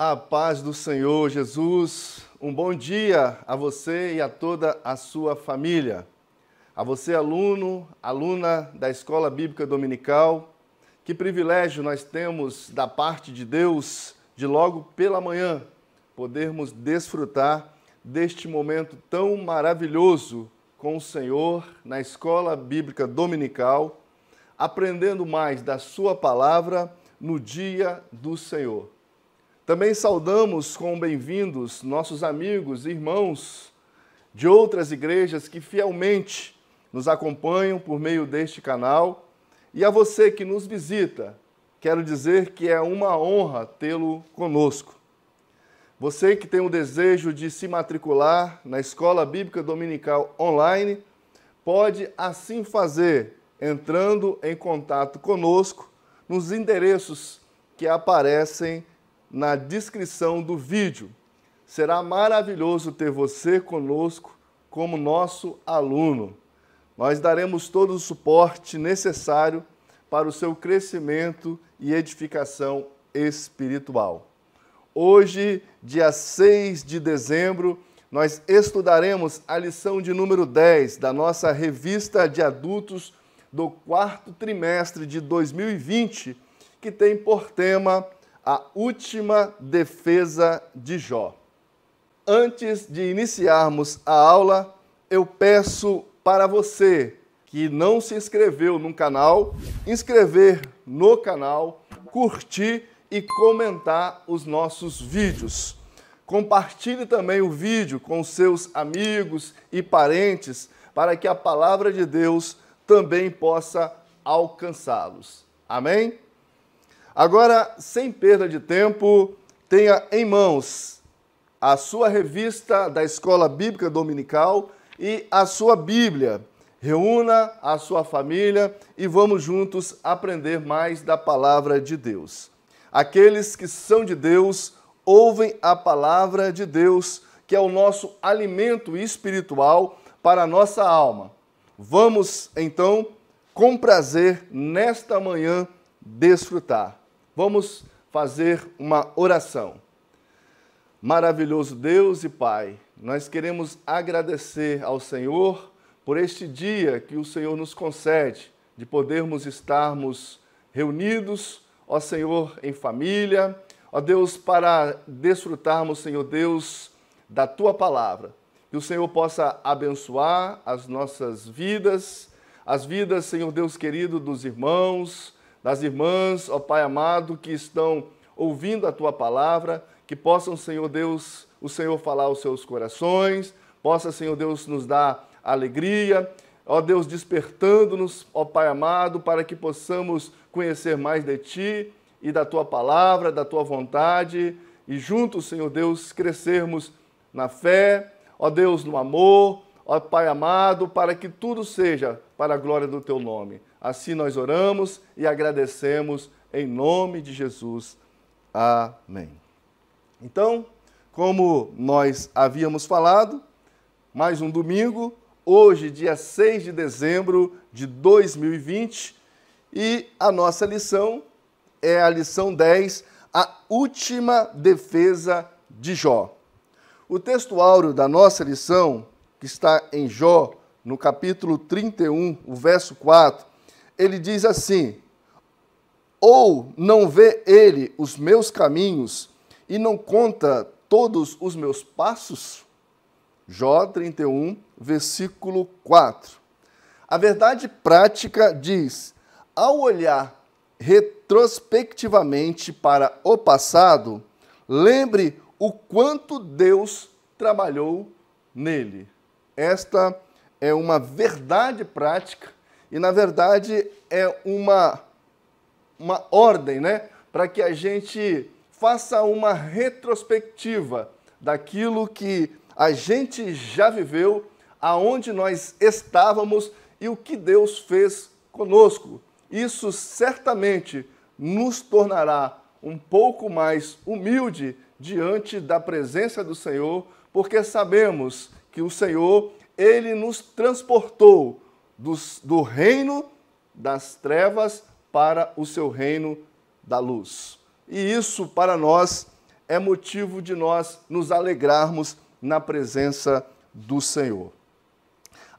A paz do Senhor Jesus, um bom dia a você e a toda a sua família. A você, aluno, aluna da Escola Bíblica Dominical, que privilégio nós temos da parte de Deus, de logo pela manhã, podermos desfrutar deste momento tão maravilhoso com o Senhor na Escola Bíblica Dominical, aprendendo mais da sua palavra no dia do Senhor. Também saudamos com bem-vindos nossos amigos e irmãos de outras igrejas que fielmente nos acompanham por meio deste canal. E a você que nos visita, quero dizer que é uma honra tê-lo conosco. Você que tem o desejo de se matricular na Escola Bíblica Dominical online, pode assim fazer, entrando em contato conosco nos endereços que aparecem na descrição do vídeo. Será maravilhoso ter você conosco como nosso aluno. Nós daremos todo o suporte necessário para o seu crescimento e edificação espiritual. Hoje, dia 6 de dezembro, nós estudaremos a lição de número 10 da nossa revista de adultos do quarto trimestre de 2020, que tem por tema a última defesa de Jó. Antes de iniciarmos a aula, eu peço para você que não se inscreveu no canal, inscrever no canal, curtir e comentar os nossos vídeos. Compartilhe também o vídeo com seus amigos e parentes para que a palavra de Deus também possa alcançá-los. Amém? Agora, sem perda de tempo, tenha em mãos a sua revista da Escola Bíblica Dominical e a sua Bíblia. Reúna a sua família e vamos juntos aprender mais da palavra de Deus. Aqueles que são de Deus ouvem a palavra de Deus, que é o nosso alimento espiritual para a nossa alma. Vamos, então, com prazer, nesta manhã, desfrutar. Vamos fazer uma oração. Maravilhoso Deus e Pai, nós queremos agradecer ao Senhor por este dia que o Senhor nos concede, de podermos estarmos reunidos, ó Senhor, em família, ó Deus, para desfrutarmos, Senhor Deus, da Tua palavra. Que o Senhor possa abençoar as nossas vidas, as vidas, Senhor Deus querido, dos irmãos, das irmãs, ó Pai amado, que estão ouvindo a Tua palavra, que possam, Senhor Deus, o Senhor falar aos seus corações, possa, Senhor Deus, nos dar alegria, ó Deus, despertando-nos, ó Pai amado, para que possamos conhecer mais de Ti e da Tua palavra, da Tua vontade, e juntos, Senhor Deus, crescermos na fé, ó Deus, no amor, ó Pai amado, para que tudo seja para a glória do Teu nome. Assim nós oramos e agradecemos em nome de Jesus. Amém. Então, como nós havíamos falado, mais um domingo, hoje, dia 6 de dezembro de 2020, e a nossa lição é a lição 10, a última defesa de Jó. O texto áureo da nossa lição, que está em Jó, no capítulo 31, o verso 4, ele diz assim: ou não vê ele os meus caminhos e não conta todos os meus passos? Jó 31, versículo 4. A verdade prática diz: ao olhar retrospectivamente para o passado, lembre o quanto Deus trabalhou nele. Esta é uma verdade prática e, na verdade, é uma ordem, né? Para que a gente faça uma retrospectiva daquilo que a gente já viveu, aonde nós estávamos e o que Deus fez conosco. Isso certamente nos tornará um pouco mais humilde diante da presença do Senhor, porque sabemos que o Senhor, Ele nos transportou do reino das trevas para o seu reino da luz. E isso para nós é motivo de nós nos alegrarmos na presença do Senhor.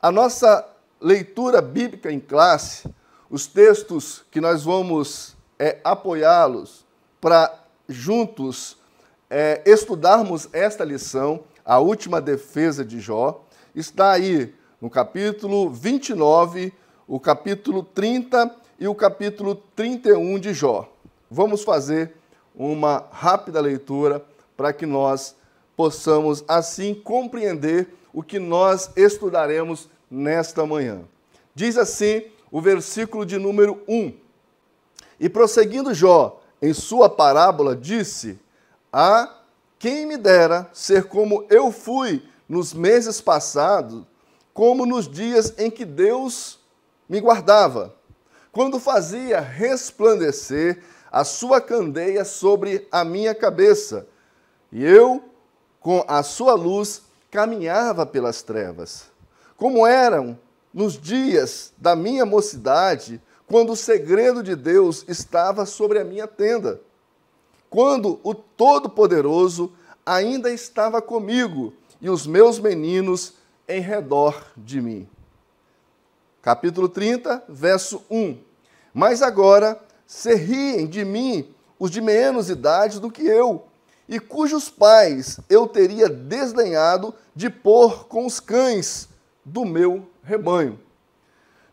A nossa leitura bíblica em classe, os textos que nós vamos apoiá-los para juntos estudarmos esta lição, a última defesa de Jó, está aí no capítulo 29, o capítulo 30 e o capítulo 31 de Jó. Vamos fazer uma rápida leitura para que nós possamos, assim, compreender o que nós estudaremos nesta manhã. Diz assim o versículo de número 1. E prosseguindo Jó em sua parábola, disse: Ah, quem me dera ser como eu fui nos meses passados, como nos dias em que Deus me guardava, quando fazia resplandecer a sua candeia sobre a minha cabeça, e eu, com a sua luz, caminhava pelas trevas. Como eram nos dias da minha mocidade, quando o segredo de Deus estava sobre a minha tenda, quando o Todo-Poderoso ainda estava comigo e os meus meninos em redor de mim. Capítulo 30, verso 1. Mas agora se riem de mim os de menos idade do que eu, e cujos pais eu teria desdenhado de pôr com os cães do meu rebanho,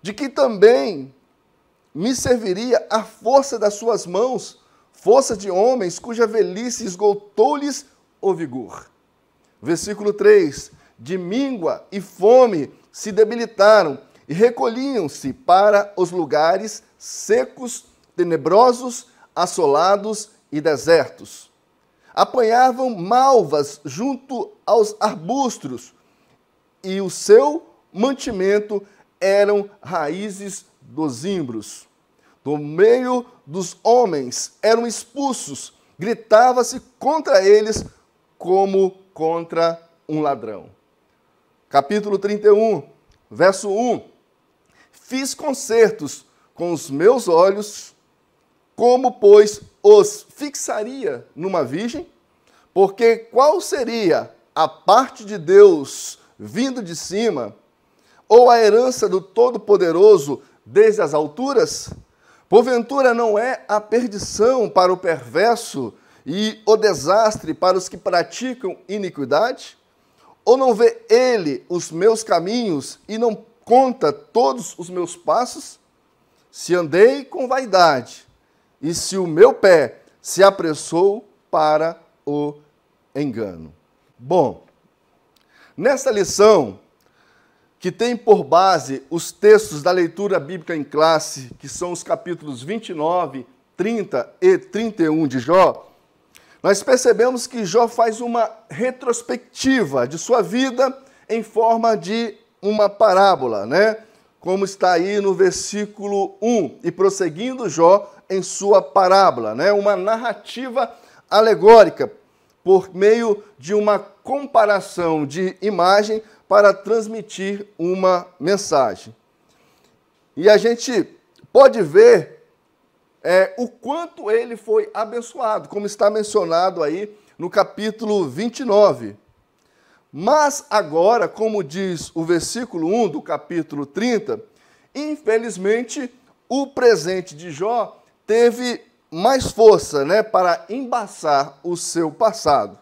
de que também me serviria a força das suas mãos, força de homens cuja velhice esgotou-lhes o vigor. Versículo 3. De míngua e fome se debilitaram e recolhiam-se para os lugares secos, tenebrosos, assolados e desertos. Apanhavam malvas junto aos arbustos, e o seu mantimento eram raízes dos zimbros. Do meio dos homens eram expulsos, gritava-se contra eles como contra um ladrão. Capítulo 31, verso 1. Fiz concertos com os meus olhos, como, pois, os fixaria numa virgem? Porque qual seria a parte de Deus vindo de cima, ou a herança do Todo-Poderoso desde as alturas? Porventura não é a perdição para o perverso e o desastre para os que praticam iniquidade? Ou não vê ele os meus caminhos e não conta todos os meus passos? Se andei com vaidade, e se o meu pé se apressou para o engano. Bom, nessa lição, que tem por base os textos da leitura bíblica em classe, que são os capítulos 29, 30 e 31 de Jó, nós percebemos que Jó faz uma retrospectiva de sua vida em forma de uma parábola, né? Como está aí no versículo 1, e prosseguindo Jó em sua parábola, né? Uma narrativa alegórica, por meio de uma comparação de imagem para transmitir uma mensagem. E a gente pode ver o quanto ele foi abençoado, como está mencionado aí no capítulo 29. Mas agora, como diz o versículo 1 do capítulo 30, infelizmente, o presente de Jó teve mais força, né, para embaçar o seu passado.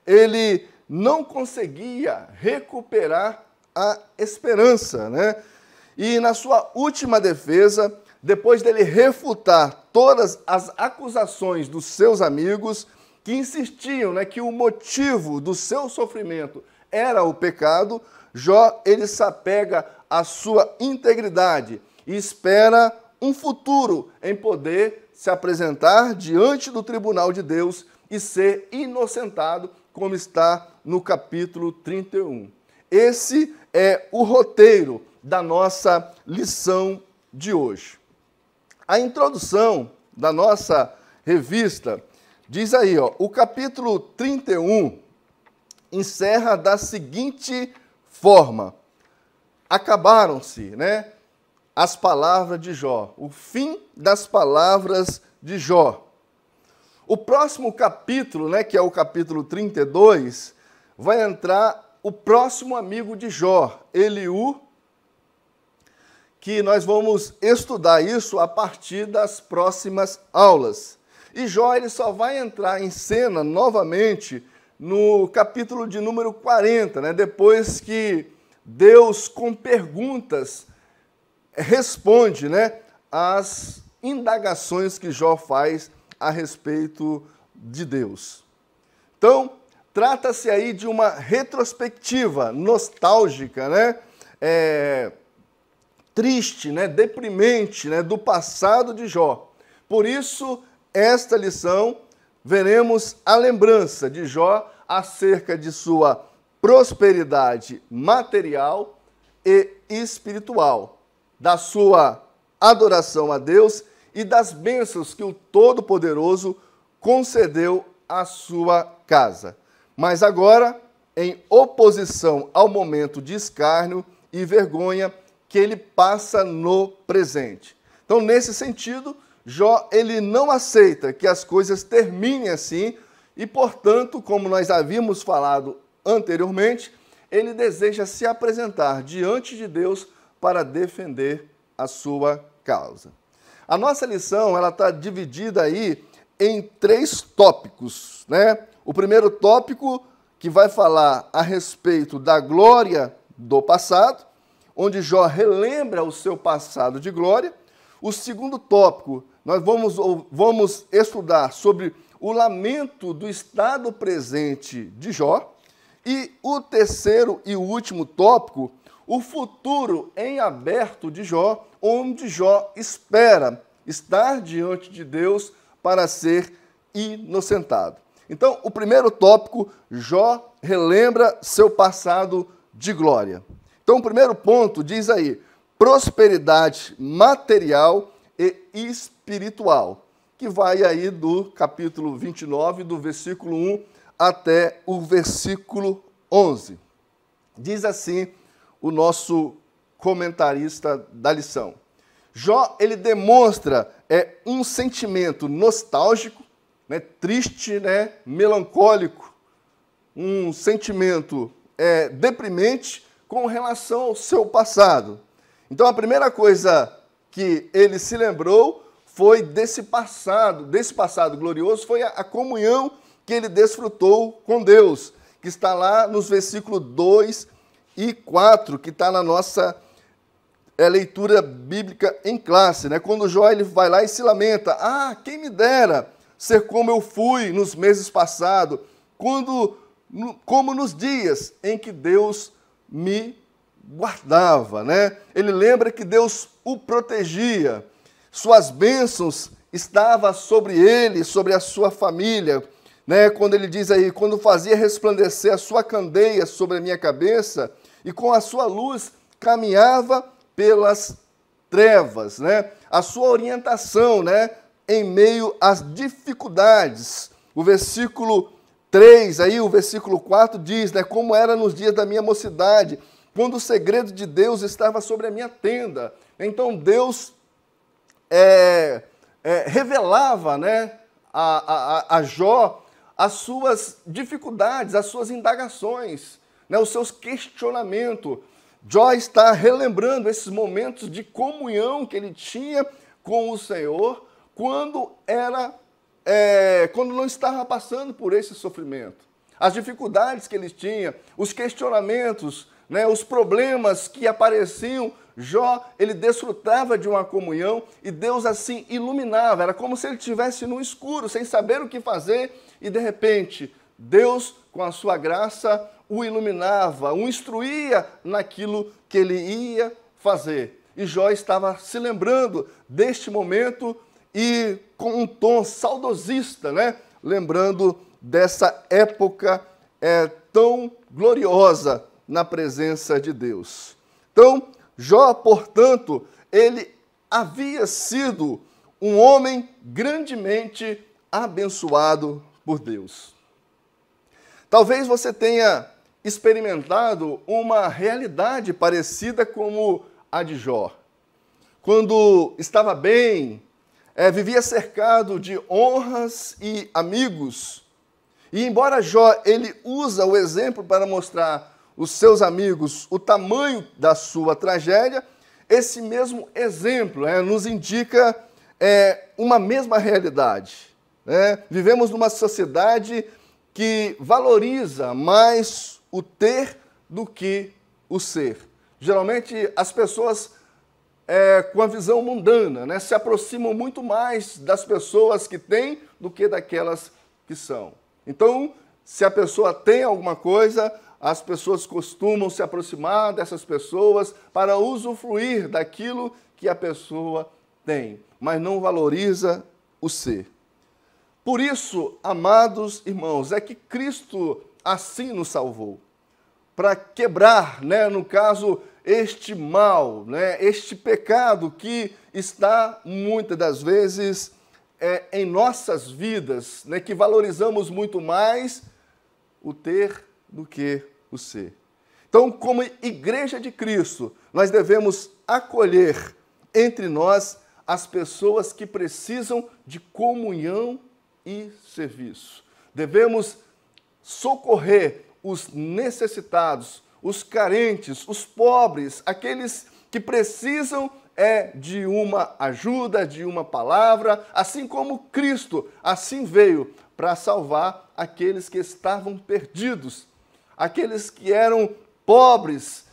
Ele não conseguia recuperar a esperança, né? E na sua última defesa, depois dele refutar todas as acusações dos seus amigos, que insistiam, né, que o motivo do seu sofrimento era o pecado, Jó, ele se apega à sua integridade e espera um futuro em poder se apresentar diante do tribunal de Deus e ser inocentado, como está no capítulo 31. Esse é o roteiro da nossa lição de hoje. A introdução da nossa revista diz aí, ó, o capítulo 31 encerra da seguinte forma: acabaram-se, né, as palavras de Jó, o fim das palavras de Jó. O próximo capítulo, né, que é o capítulo 32, vai entrar o próximo amigo de Jó, Eliú, que nós vamos estudar isso a partir das próximas aulas. E Jó ele só vai entrar em cena novamente no capítulo de número 40, né, depois que Deus, com perguntas, responde, né, às indagações que Jó faz a respeito de Deus. Então, trata-se aí de uma retrospectiva nostálgica, né, triste, né, deprimente, né, do passado de Jó. Por isso, esta lição, veremos a lembrança de Jó acerca de sua prosperidade material e espiritual, da sua adoração a Deus e das bênçãos que o Todo-Poderoso concedeu à sua casa. Mas agora, em oposição ao momento de escárnio e vergonha que ele passa no presente. Então, nesse sentido, Jó ele não aceita que as coisas terminem assim e, portanto, como nós havíamos falado anteriormente, ele deseja se apresentar diante de Deus para defender a sua causa. A nossa lição ela está dividida aí em 3 tópicos, né? O primeiro tópico que vai falar a respeito da glória do passado, onde Jó relembra o seu passado de glória. O segundo tópico, nós vamos estudar sobre o lamento do estado presente de Jó. E o terceiro e último tópico, o futuro em aberto de Jó, onde Jó espera estar diante de Deus para ser inocentado. Então, o primeiro tópico, Jó relembra seu passado de glória. Então, o primeiro ponto diz aí, prosperidade material e espiritual, que vai aí do capítulo 29, do versículo 1 até o versículo 11. Diz assim o nosso comentarista da lição. Jó, ele demonstra um sentimento nostálgico, né, triste, né, melancólico, um sentimento deprimente com relação ao seu passado. Então, a primeira coisa que ele se lembrou foi desse passado glorioso, foi a comunhão que ele desfrutou com Deus, que está lá nos versículos 2 e 4, que está na nossa leitura bíblica em classe, né? Quando Jó ele vai lá e se lamenta, quem me dera ser como eu fui nos meses passados, como nos dias em que Deus me guardava, né? Ele lembra que Deus o protegia, suas bênçãos estavam sobre ele, sobre a sua família, né? Quando ele diz aí, quando fazia resplandecer a sua candeia sobre a minha cabeça e com a sua luz caminhava pelas trevas, né? A sua orientação, né? Em meio às dificuldades. O versículo 3, aí o versículo 4 diz, né? Como era nos dias da minha mocidade, quando o segredo de Deus estava sobre a minha tenda. Então Deus revelava, né, a Jó as suas dificuldades, as suas indagações, né, os seus questionamentos. Jó está relembrando esses momentos de comunhão que ele tinha com o Senhor quando não estava passando por esse sofrimento. As dificuldades que ele tinha, os questionamentos, né, os problemas que apareciam, Jó, ele desfrutava de uma comunhão e Deus assim iluminava. Era como se ele estivesse no escuro, sem saber o que fazer, e de repente Deus, com a sua graça, o iluminava, o instruía naquilo que ele ia fazer. E Jó estava se lembrando deste momento e com um tom saudosista, né? Lembrando dessa época tão gloriosa na presença de Deus. Então, Jó, portanto, ele havia sido um homem grandemente abençoado por Deus. Talvez você tenha experimentado uma realidade parecida como a de Jó. Quando estava bem, vivia cercado de honras e amigos. E embora Jó ele usa o exemplo para mostrar os seus amigos o tamanho da sua tragédia, esse mesmo exemplo nos indica uma mesma realidade. Vivemos numa sociedade que valoriza mais o ter do que o ser. Geralmente as pessoas com a visão mundana se aproximam muito mais das pessoas que têm do que daquelas que são. Então, se a pessoa tem alguma coisa, as pessoas costumam se aproximar dessas pessoas para usufruir daquilo que a pessoa tem, mas não valoriza o ser. Por isso, amados irmãos, é que Cristo assim nos salvou, para quebrar, no caso, este mal, este pecado que está muitas das vezes em nossas vidas, que valorizamos muito mais o ter do que o ser. Então, como igreja de Cristo, nós devemos acolher entre nós as pessoas que precisam de comunhão e serviço. Devemos socorrer os necessitados, os carentes, os pobres, aqueles que precisam de uma ajuda, de uma palavra, assim como Cristo assim veio para salvar aqueles que estavam perdidos, aqueles que eram pobres.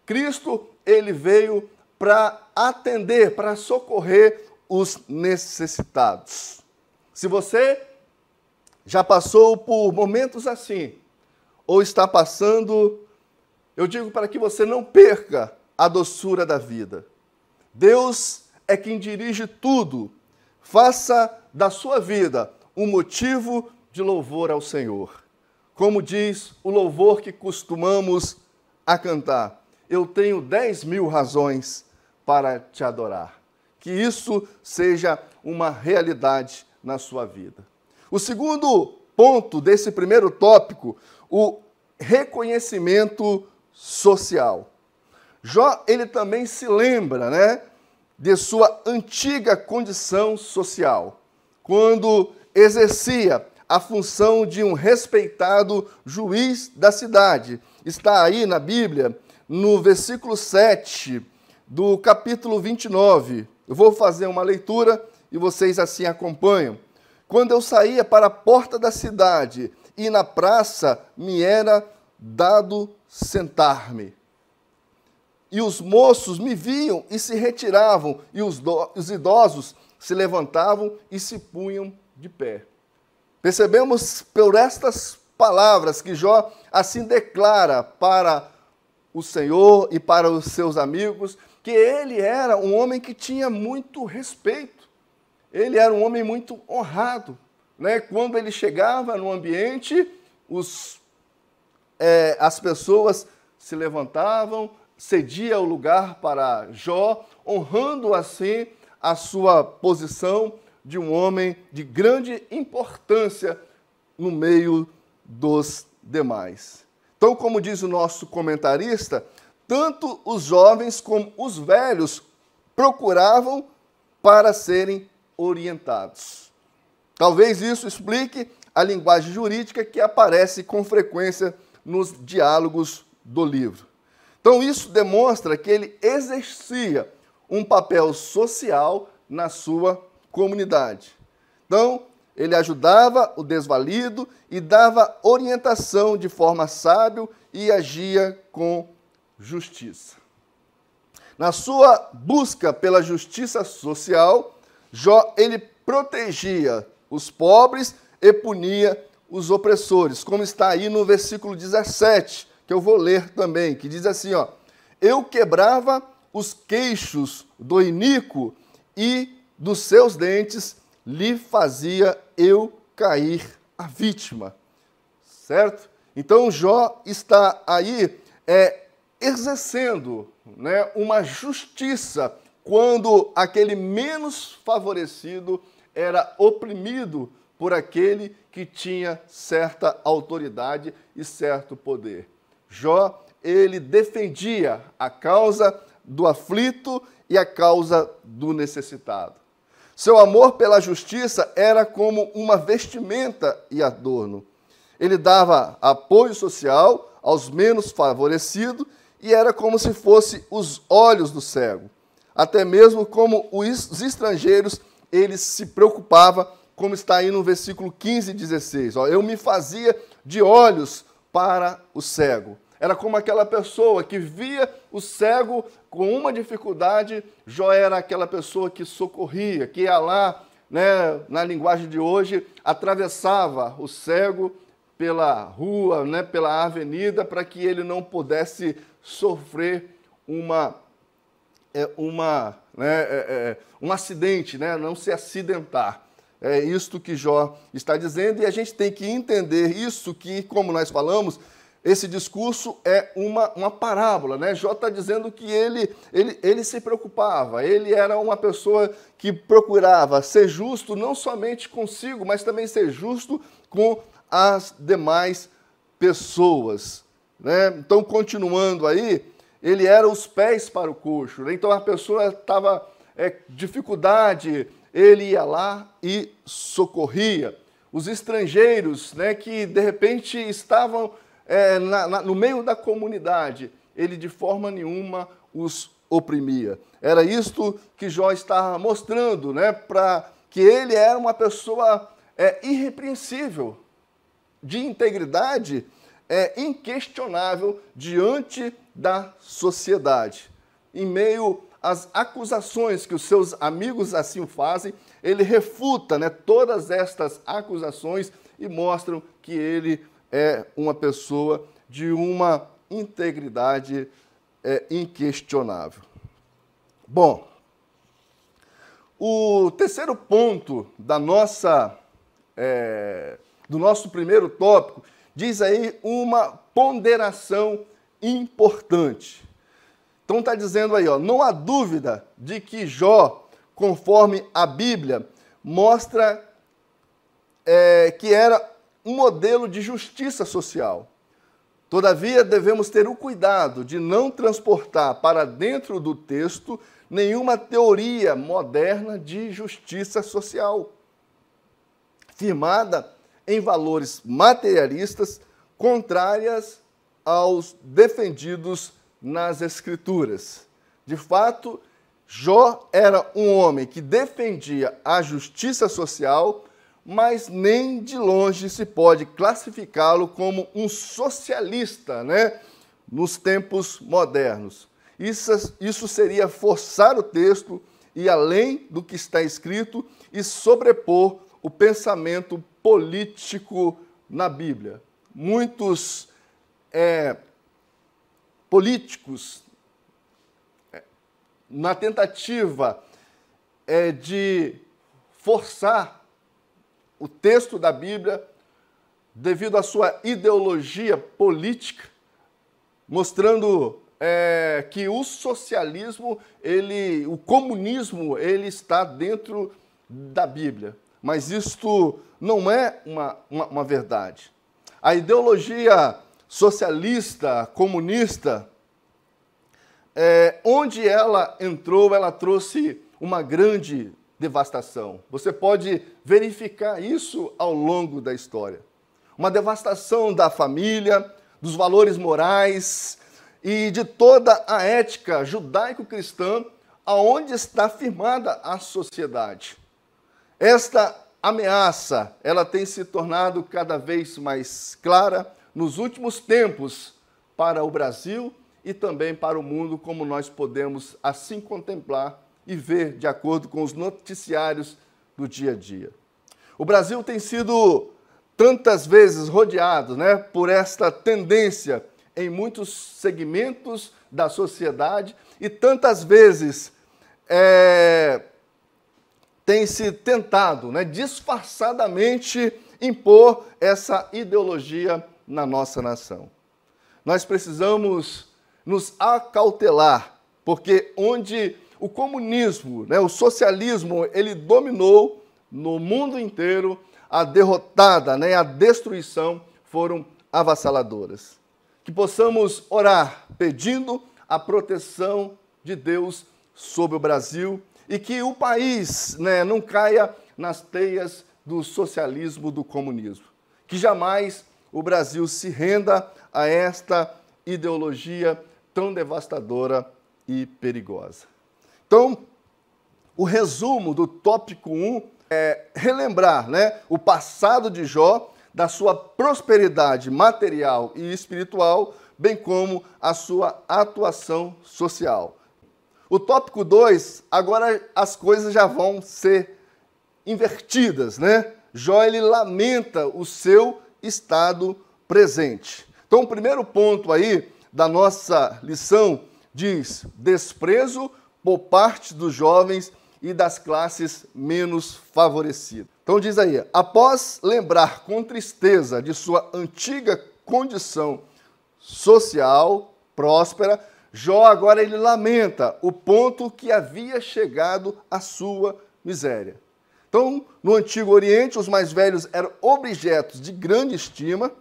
Cristo, ele veio para atender, para socorrer os necessitados. Se você já passou por momentos assim, ou está passando, eu digo para que você não perca a doçura da vida. Deus é quem dirige tudo. Faça da sua vida um motivo de louvor ao Senhor. Como diz o louvor que costumamos a cantar, eu tenho 10.000 razões para te adorar. Que isso seja uma realidade na sua vida. O segundo ponto desse primeiro tópico, o reconhecimento social. Jó, ele também se lembra, de sua antiga condição social, quando exercia a função de um respeitado juiz da cidade. Está aí na Bíblia, no versículo 7 do capítulo 29. Eu vou fazer uma leitura e vocês assim acompanham. Quando eu saía para a porta da cidade e na praça me era dado sentar-me. E os moços me viam e se retiravam, e os idosos se levantavam e se punham de pé. Percebemos por estas palavras que Jó assim declara para o Senhor e para os seus amigos que ele era um homem que tinha muito respeito. Ele era um homem muito honrado. Quando ele chegava no ambiente, as pessoas se levantavam, cedia o lugar para Jó, honrando assim a sua posição de um homem de grande importância no meio dos demais. Então, como diz o nosso comentarista, tanto os jovens como os velhos procuravam para serem orientados. Talvez isso explique a linguagem jurídica que aparece com frequência nos diálogos do livro. Então, isso demonstra que ele exercia um papel social na sua comunidade. Então, ele ajudava o desvalido e dava orientação de forma sábia e agia com justiça. Na sua busca pela justiça social, Jó, ele protegia os pobres e punia os opressores, como está aí no versículo 17, que eu vou ler também, que diz assim, eu quebrava os queixos do iníquo e dos seus dentes lhe fazia eu cair a vítima. Certo? Então, Jó está aí exercendo uma justiça quando aquele menos favorecido era oprimido por aquele que tinha certa autoridade e certo poder. Jó, ele defendia a causa do aflito e a causa do necessitado. Seu amor pela justiça era como uma vestimenta e adorno. Ele dava apoio social aos menos favorecidos e era como se fosse os olhos do cego. Até mesmo como os estrangeiros, ele se preocupava, como está aí no versículo 15 e 16. Eu me fazia de olhos para o cego. Era como aquela pessoa que via o cego com uma dificuldade, Jó era aquela pessoa que socorria, que ia lá, né, na linguagem de hoje, atravessava o cego pela rua, né, pela avenida, para que ele não pudesse sofrer um acidente, né, não se acidentar. É isto que Jó está dizendo, e a gente tem que entender isso, que, como nós falamos, esse discurso é uma parábola, né? Jó está dizendo que ele se preocupava, ele era uma pessoa que procurava ser justo não somente consigo, mas também ser justo com as demais pessoas, né? Então, continuando aí, ele era os pés para o coxo, né? Então a pessoa estava dificuldade, ele ia lá e socorria. Os estrangeiros, né, que de repente estavam no meio da comunidade, ele de forma nenhuma os oprimia. Era isto que Jó estava mostrando, né, para que ele era uma pessoa irrepreensível, de integridade inquestionável diante da sociedade. Em meio às acusações que os seus amigos assim fazem, ele refuta, né, todas estas acusações e mostram que ele é uma pessoa de uma integridade inquestionável. Bom, o terceiro ponto do nosso primeiro tópico diz aí uma ponderação importante. Então está dizendo aí, não há dúvida de que Jó, conforme a Bíblia, mostra que era um modelo de justiça social. Todavia, devemos ter o cuidado de não transportar para dentro do texto nenhuma teoria moderna de justiça social, firmada em valores materialistas contrárias aos defendidos nas Escrituras. De fato, Jó era um homem que defendia a justiça social, mas nem de longe se pode classificá-lo como um socialista, né, nos tempos modernos. Isso seria forçar o texto e além do que está escrito e sobrepor o pensamento político na Bíblia. Muitos políticos, na tentativa de forçar o texto da Bíblia, devido à sua ideologia política, mostrando que o socialismo, o comunismo, ele está dentro da Bíblia. Mas isto não é uma verdade. A ideologia socialista, comunista, onde ela entrou, ela trouxe uma grande devastação. Você pode verificar isso ao longo da história. Uma devastação da família, dos valores morais e de toda a ética judaico-cristã, aonde está firmada a sociedade. Esta ameaça, ela tem se tornado cada vez mais clara nos últimos tempos para o Brasil e também para o mundo, como nós podemos assim contemplar e ver de acordo com os noticiários do dia a dia. O Brasil tem sido tantas vezes rodeado, né, por esta tendência em muitos segmentos da sociedade e tantas vezes tem se tentado, né, disfarçadamente impor essa ideologia na nossa nação. Nós precisamos nos acautelar, porque onde o comunismo, né, o socialismo, ele dominou no mundo inteiro, a derrotada, né, a destruição foram avassaladoras. Que possamos orar pedindo a proteção de Deus sobre o Brasil e que o país, né, não caia nas teias do socialismo, do comunismo. Que jamais o Brasil se renda a esta ideologia tão devastadora e perigosa. Então, o resumo do tópico 1 é relembrar, né, o passado de Jó, da sua prosperidade material e espiritual, bem como a sua atuação social. O tópico 2, agora as coisas já vão ser invertidas, né? Jó, ele lamenta o seu estado presente. Então, o primeiro ponto aí da nossa lição diz: desprezo por parte dos jovens e das classes menos favorecidas. Então diz aí: após lembrar com tristeza de sua antiga condição social próspera, Jó agora ele lamenta o ponto que havia chegado à sua miséria. Então, no Antigo Oriente, os mais velhos eram objetos de grande estima.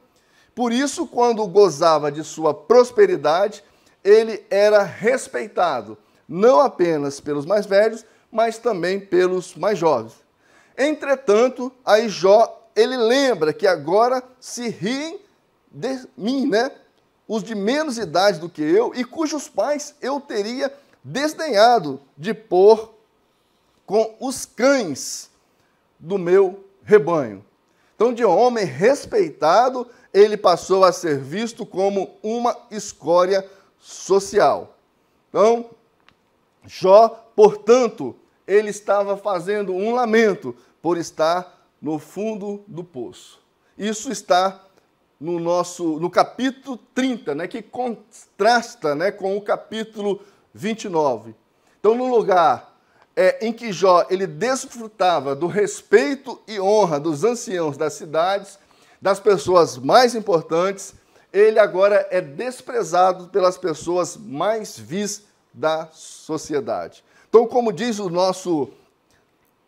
Por isso, quando gozava de sua prosperidade, ele era respeitado, não apenas pelos mais velhos, mas também pelos mais jovens. Entretanto, aí Jó, ele lembra que agora se riem de mim, né? Os de menos idade do que eu, e cujos pais eu teria desdenhado de pôr com os cães do meu rebanho. Então, de homem respeitado, ele passou a ser visto como uma escória social. Então, Jó, portanto, ele estava fazendo um lamento por estar no fundo do poço. Isso está no capítulo 30, né, que contrasta, né, com o capítulo 29. Então, no lugar em que Jó ele desfrutava do respeito e honra dos anciãos das cidades, das pessoas mais importantes, ele agora é desprezado pelas pessoas mais vis da sociedade. Então, como diz o nosso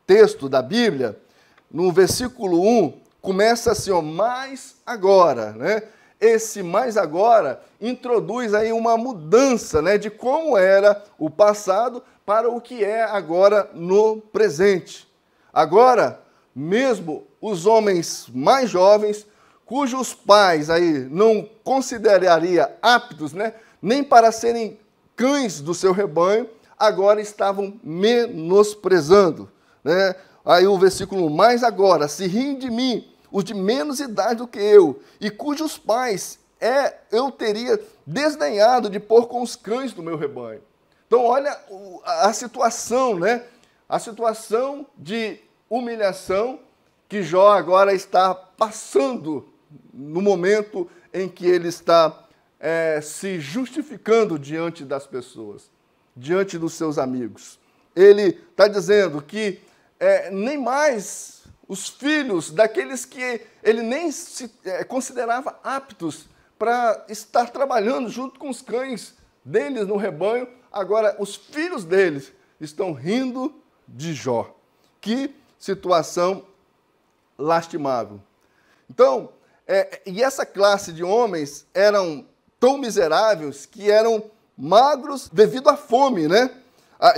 texto da Bíblia, no versículo 1, começa assim, ó, mais agora, né? Esse mais agora introduz aí uma mudança, né, de como era o passado para o que é agora no presente. Agora, mesmo os homens mais jovens, cujos pais aí não consideraria aptos, né, nem para serem cães do seu rebanho, agora estavam menosprezando, né? Aí o versículo 1, mais agora se riem de mim os de menos idade do que eu, e cujos pais eu teria desdenhado de pôr com os cães do meu rebanho. Então, olha a situação, né? A situação de humilhação que Jó agora está passando no momento em que ele está se justificando diante das pessoas, diante dos seus amigos. Ele está dizendo que nem mais os filhos daqueles que ele nem se considerava aptos para estar trabalhando junto com os cães deles no rebanho, agora os filhos deles estão rindo de Jó. Que situação lastimável. Então, e essa classe de homens eram tão miseráveis que eram magros devido à fome, né?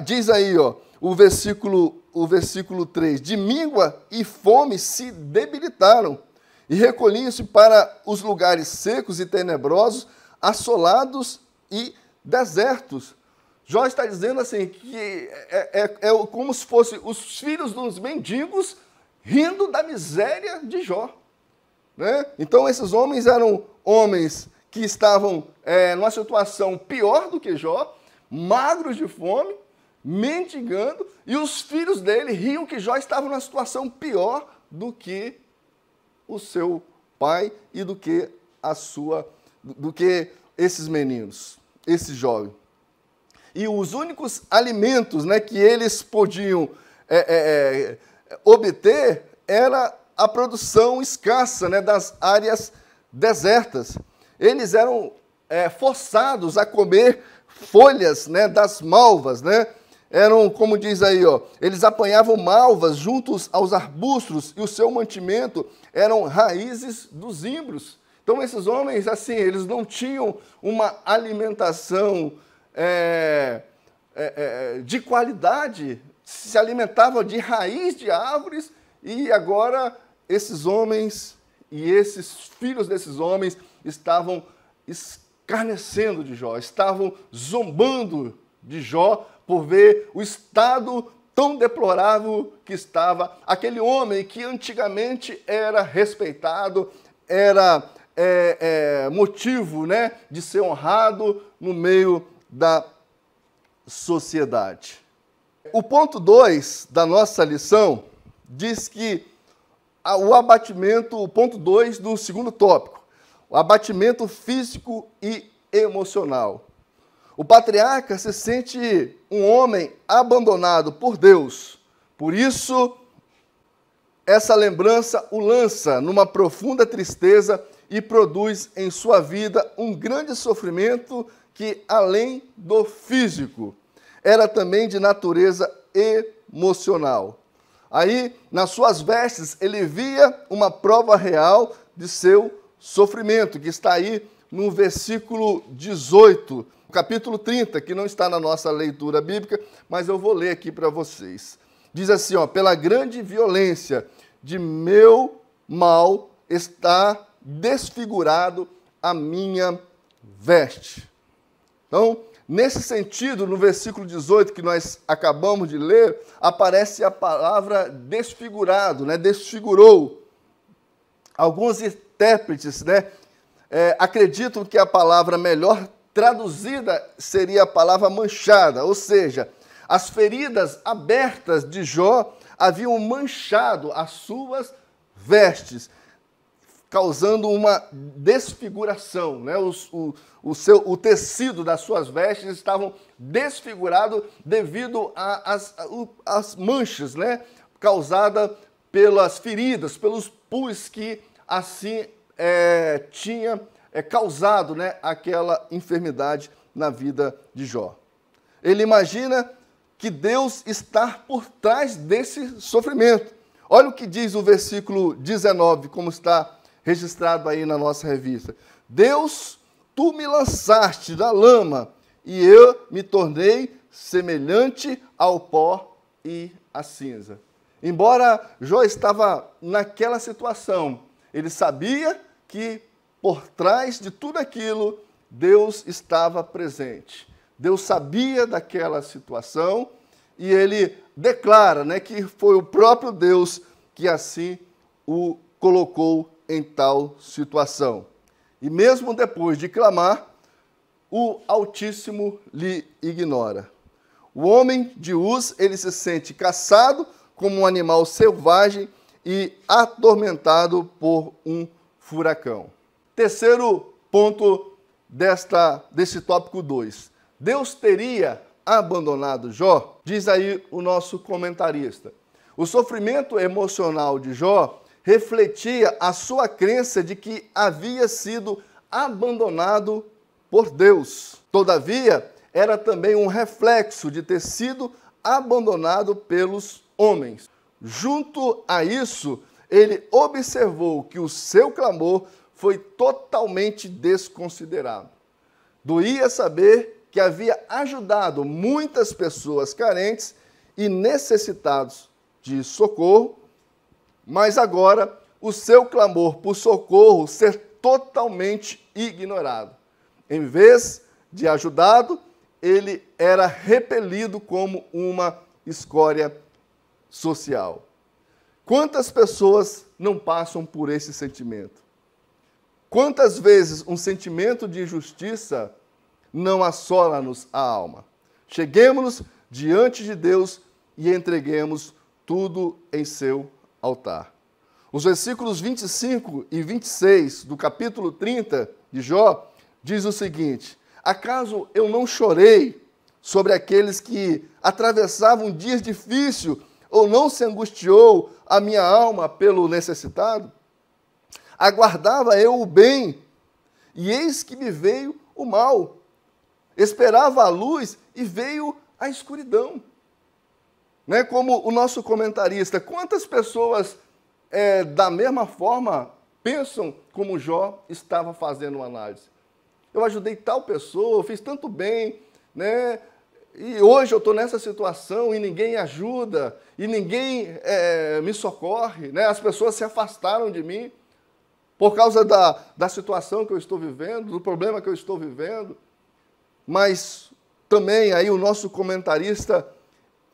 Diz aí, ó, o versículo 3, de míngua e fome se debilitaram e recolhiam-se para os lugares secos e tenebrosos, assolados e desertos. Jó está dizendo assim, que é como se fossem os filhos dos mendigos rindo da miséria de Jó, né? Então, esses homens eram homens que estavam numa situação pior do que Jó, magros de fome, mendigando, e os filhos dele riam que Jó estava numa situação pior do que o seu pai e do que esses meninos, esses jovens. E os únicos alimentos, né, que eles podiam obter era a produção escassa, né, das áreas desertas. Eles eram forçados a comer folhas, né, das malvas, né? Eram, como diz aí, ó, eles apanhavam malvas juntos aos arbustos e o seu mantimento eram raízes dos zimbros. Então, esses homens, assim, eles não tinham uma alimentação de qualidade se alimentava de raiz de árvores, e agora esses homens e esses filhos desses homens estavam escarnecendo de Jó, estavam zombando de Jó por ver o estado tão deplorável que estava aquele homem que antigamente era respeitado, era motivo, né, de ser honrado no meio da sociedade. O ponto 2 da nossa lição diz que o abatimento, o ponto 2 do segundo tópico, o abatimento físico e emocional. O patriarca se sente um homem abandonado por Deus. Por isso, essa lembrança o lança numa profunda tristeza e produz em sua vida um grande sofrimento que, além do físico, era também de natureza emocional. Aí, nas suas vestes, ele via uma prova real de seu sofrimento, que está aí no versículo 18, capítulo 30, que não está na nossa leitura bíblica, mas eu vou ler aqui para vocês. Diz assim, ó, pela grande violência de meu mal está desfigurado a minha veste. Então, nesse sentido, no versículo 18 que nós acabamos de ler, aparece a palavra desfigurado, né? Desfigurou. Alguns intérpretes, né, acreditam que a palavra melhor traduzida seria a palavra manchada, ou seja, as feridas abertas de Jó haviam manchado as suas vestes, causando uma desfiguração, né? O tecido das suas vestes estavam desfigurado devido às manchas, né? Causadas pelas feridas, pelos pus que assim tinha causado, né, aquela enfermidade na vida de Jó. Ele imagina que Deus está por trás desse sofrimento. Olha o que diz o versículo 19, como está registrado aí na nossa revista. Deus, tu me lançaste da lama, e eu me tornei semelhante ao pó e à cinza. Embora Jó estava naquela situação, ele sabia que por trás de tudo aquilo, Deus estava presente. Deus sabia daquela situação e ele declara, né, que foi o próprio Deus que assim o colocou em tal situação. E mesmo depois de clamar, o Altíssimo lhe ignora. O homem de Uz, ele se sente caçado como um animal selvagem e atormentado por um furacão. Terceiro ponto desse tópico 2. Deus teria abandonado Jó? Diz aí o nosso comentarista. O sofrimento emocional de Jó refletia a sua crença de que havia sido abandonado por Deus. Todavia, era também um reflexo de ter sido abandonado pelos homens. Junto a isso, ele observou que o seu clamor foi totalmente desconsiderado. Doía saber que havia ajudado muitas pessoas carentes e necessitados de socorro, mas agora o seu clamor por socorro ser totalmente ignorado. Em vez de ajudado, ele era repelido como uma escória social. Quantas pessoas não passam por esse sentimento? Quantas vezes um sentimento de injustiça não assola-nos a alma? Cheguemos diante de Deus e entreguemos tudo em seu altar. Os versículos 25 e 26 do capítulo 30 de Jó diz o seguinte: acaso eu não chorei sobre aqueles que atravessavam dias difíceis, ou não se angustiou a minha alma pelo necessitado? Aguardava eu o bem, e eis que me veio o mal. Esperava a luz e veio a escuridão. Né? Como o nosso comentarista, quantas pessoas da mesma forma pensam como Jó estava fazendo uma análise? Eu ajudei tal pessoa, eu fiz tanto bem, né? E hoje eu estou nessa situação e ninguém ajuda, e ninguém me socorre, né? As pessoas se afastaram de mim por causa da situação que eu estou vivendo, do problema que eu estou vivendo. Mas também aí o nosso comentarista,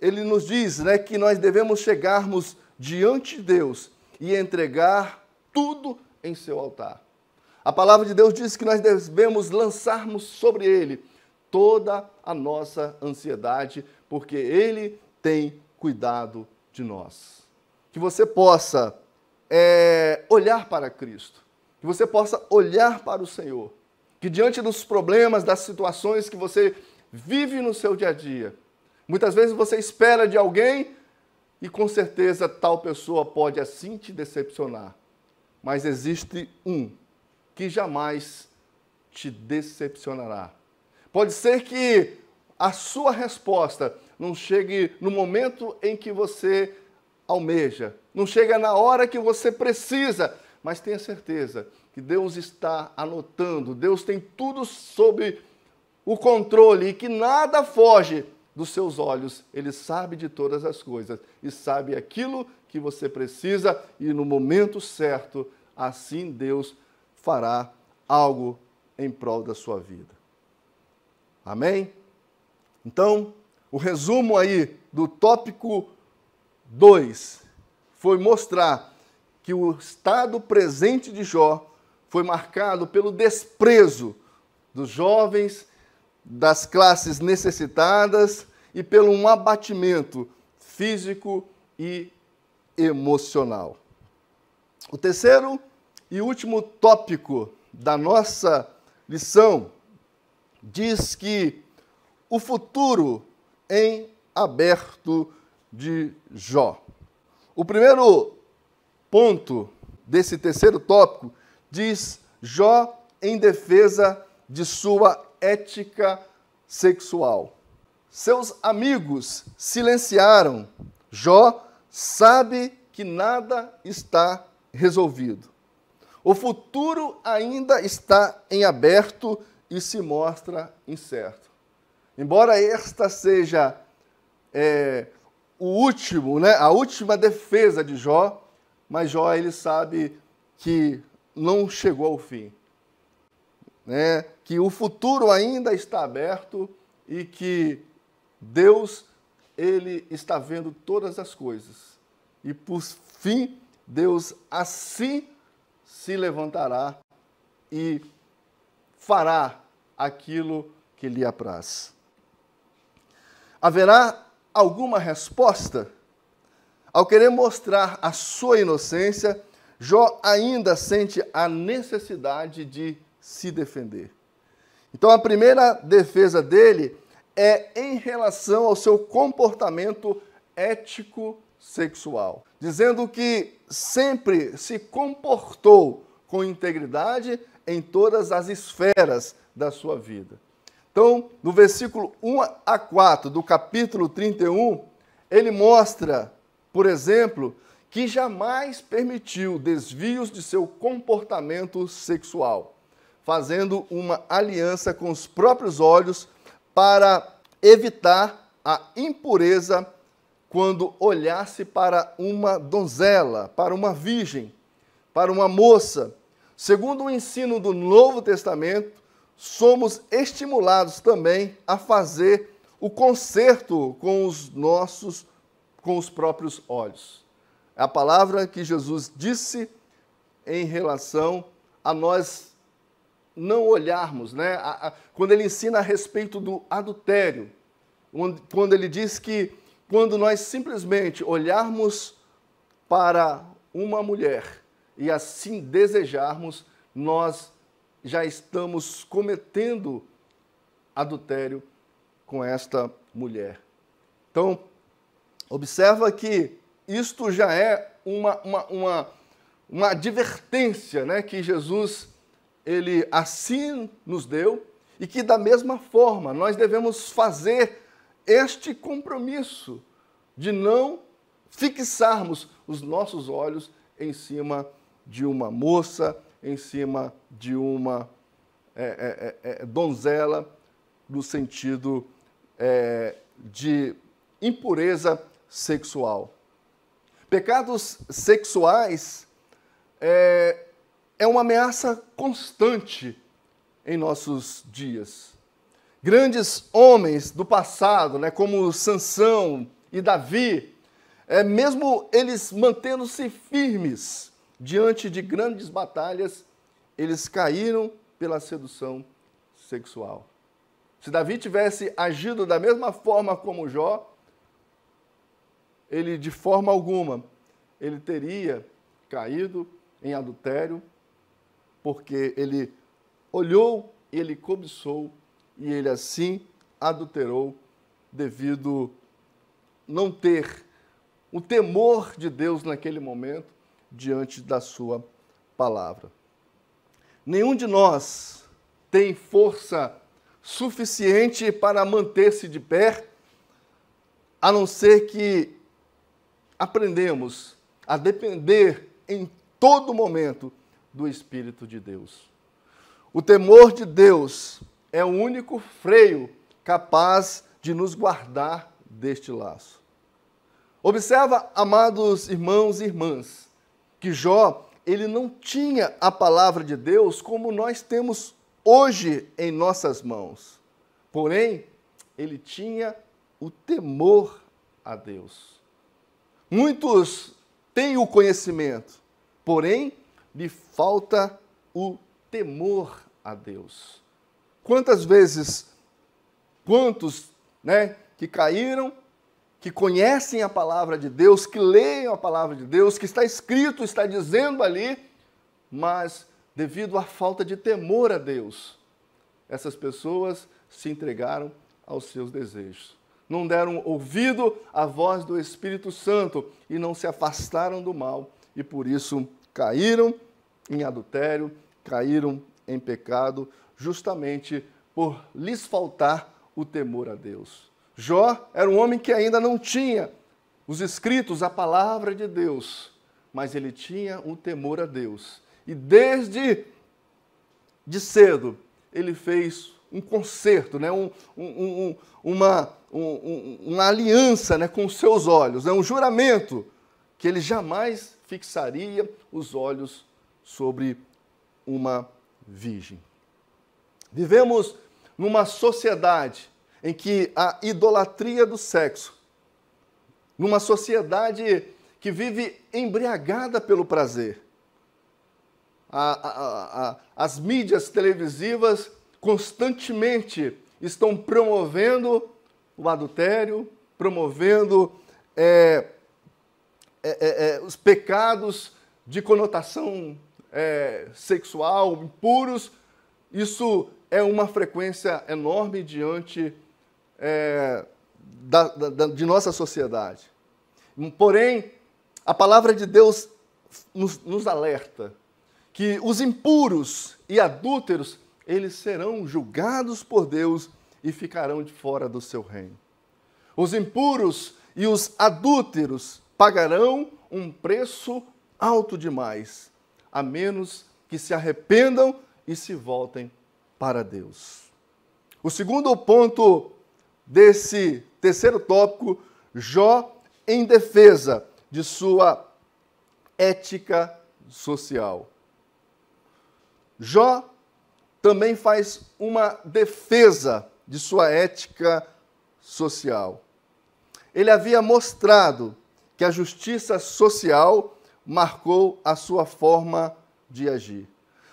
ele nos diz, né, que nós devemos chegarmos diante de Deus e entregar tudo em seu altar. A palavra de Deus diz que nós devemos lançarmos sobre Ele toda a nossa ansiedade, porque Ele tem cuidado de nós. Que você possa olhar para Cristo, que você possa olhar para o Senhor, que diante dos problemas, das situações que você vive no seu dia a dia, muitas vezes você espera de alguém e com certeza tal pessoa pode assim te decepcionar, mas existe um que jamais te decepcionará. Pode ser que a sua resposta não chegue no momento em que você almeja, não chega na hora que você precisa, mas tenha certeza que Deus está anotando, Deus tem tudo sob o controle e que nada foge dos seus olhos. Ele sabe de todas as coisas e sabe aquilo que você precisa e no momento certo, assim Deus fará algo em prol da sua vida. Amém? Então, o resumo aí do tópico 2 foi mostrar que o estado presente de Jó foi marcado pelo desprezo dos jovens, das classes necessitadas e pelo um abatimento físico e emocional. O terceiro e último tópico da nossa lição diz que o futuro em aberto de Jó. O primeiro ponto desse terceiro tópico diz Jó em defesa de sua ética sexual. Seus amigos silenciaram. Jó sabe que nada está resolvido. O futuro ainda está em aberto e se mostra incerto. Embora esta seja a última defesa de Jó, mas Jó ele sabe que não chegou ao fim, né? Que o futuro ainda está aberto e que Deus ele está vendo todas as coisas. E por fim, Deus assim se levantará e fará aquilo que lhe apraz. Haverá alguma resposta? Ao querer mostrar a sua inocência, Jó ainda sente a necessidade de se defender. Então, a primeira defesa dele é em relação ao seu comportamento ético-sexual, dizendo que sempre se comportou com integridade em todas as esferas da sua vida. Então, no versículo 1 a 4 do capítulo 31, ele mostra, por exemplo, que jamais permitiu desvios de seu comportamento sexual, fazendo uma aliança com os próprios olhos para evitar a impureza quando olhasse para uma donzela, para uma virgem, para uma moça. Segundo o ensino do Novo Testamento, somos estimulados também a fazer o conserto com os próprios olhos. É a palavra que Jesus disse em relação a nós não olharmos, né? Quando ele ensina a respeito do adultério, quando ele diz que quando nós simplesmente olharmos para uma mulher e assim desejarmos, nós já estamos cometendo adultério com esta mulher. Então, observa que isto já é uma advertência, né, que Jesus ele assim nos deu e que da mesma forma nós devemos fazer este compromisso de não fixarmos os nossos olhos em cima de uma moça, em cima de uma donzela, no sentido de impureza sexual. Pecados sexuais é uma ameaça constante em nossos dias. Grandes homens do passado, né, como Sansão e Davi, mesmo eles mantendo-se firmes diante de grandes batalhas, eles caíram pela sedução sexual. Se Davi tivesse agido da mesma forma como Jó, ele de forma alguma, ele teria caído em adultério, porque ele olhou, ele cobiçou e ele assim adulterou devido não ter o temor de Deus naquele momento diante da sua palavra. Nenhum de nós tem força suficiente para manter-se de pé, a não ser que aprendemos a depender em todo momento do Espírito de Deus. O temor de Deus é o único freio capaz de nos guardar deste laço. Observa, amados irmãos e irmãs, que Jó, ele não tinha a palavra de Deus como nós temos hoje em nossas mãos. Porém, ele tinha o temor a Deus. Muitos têm o conhecimento, porém, lhe falta o temor a Deus. Quantas vezes, quantos, que caíram, que conhecem a palavra de Deus, que leem a palavra de Deus, que está escrito, está dizendo ali, mas devido à falta de temor a Deus, essas pessoas se entregaram aos seus desejos. Não deram ouvido à voz do Espírito Santo e não se afastaram do mal, e por isso caíram em adultério, caíram em pecado, justamente por lhes faltar o temor a Deus. Jó era um homem que ainda não tinha os escritos, a palavra de Deus, mas ele tinha o temor a Deus. E desde de cedo, ele fez um concerto, uma aliança, com os seus olhos, um juramento que ele jamais fixaria os olhos sobre uma virgem. Vivemos numa sociedade em que a idolatria do sexo, numa sociedade que vive embriagada pelo prazer. As mídias televisivas constantemente estão promovendo o adultério, promovendo os pecados de conotação sexual, impuros. Isso é uma frequência enorme diante de nossa sociedade. Porém, a palavra de Deus nos alerta que os impuros e adúlteros, eles serão julgados por Deus e ficarão de fora do seu reino. Os impuros e os adúlteros pagarão um preço alto demais, a menos que se arrependam e se voltem para Deus. O segundo ponto desse terceiro tópico, Jó em defesa de sua ética social. Jó também faz uma defesa de sua ética social. Ele havia mostrado que a justiça social marcou a sua forma de agir.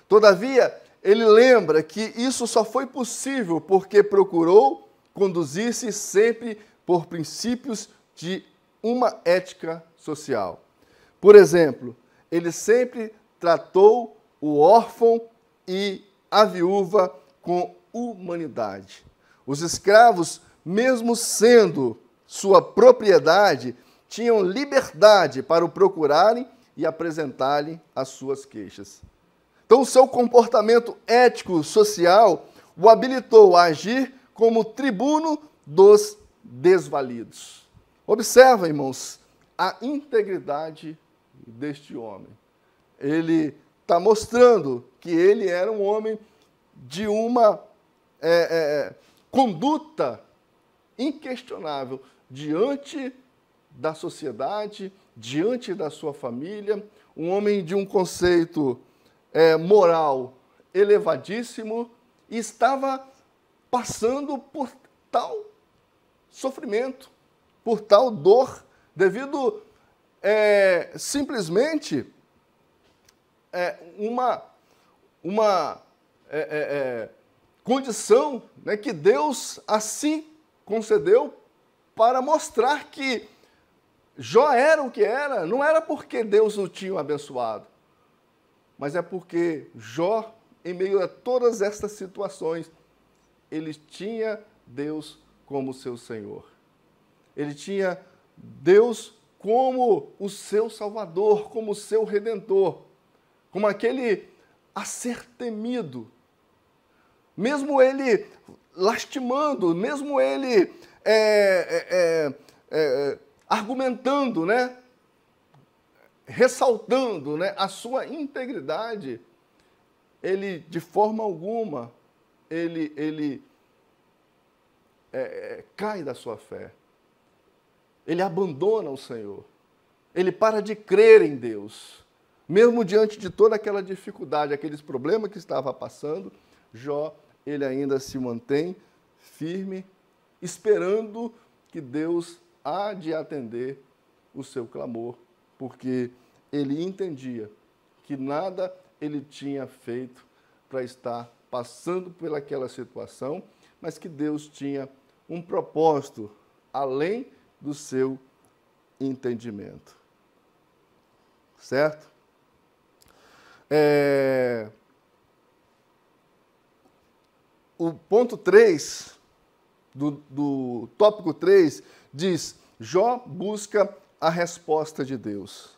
Todavia, ele lembra que isso só foi possível porque procurou conduzir-se sempre por princípios de uma ética social. Por exemplo, ele sempre tratou o órfão e a viúva com humanidade. Os escravos, mesmo sendo sua propriedade, tinham liberdade para o procurarem e apresentar-lhe as suas queixas. Então, o seu comportamento ético-social o habilitou a agir como tribuno dos desvalidos. Observa, irmãos, a integridade deste homem. Ele está mostrando que ele era um homem de uma conduta inquestionável diante da sociedade, diante da sua família, um homem de um conceito moral elevadíssimo, e estava passando por tal sofrimento, por tal dor, devido simplesmente uma condição, né, que Deus assim concedeu para mostrar que Jó era o que era, não era porque Deus o tinha abençoado, mas é porque Jó, em meio a todas estas situações, ele tinha Deus como seu Senhor. Ele tinha Deus como o seu Salvador, como o seu Redentor, como aquele a ser temido. Mesmo ele lastimando, mesmo ele argumentando, né? Ressaltando, né, a sua integridade, ele, de forma alguma, ele cai da sua fé. Ele abandona o Senhor. Ele para de crer em Deus. Mesmo diante de toda aquela dificuldade, aqueles problemas que estava passando, Jó, ele ainda se mantém firme, esperando que Deus há de atender o seu clamor, porque ele entendia que nada ele tinha feito para estar passando pelaquela situação, mas que Deus tinha um propósito além do seu entendimento. Certo? O ponto 3, do tópico 3, diz: Jó busca a resposta de Deus.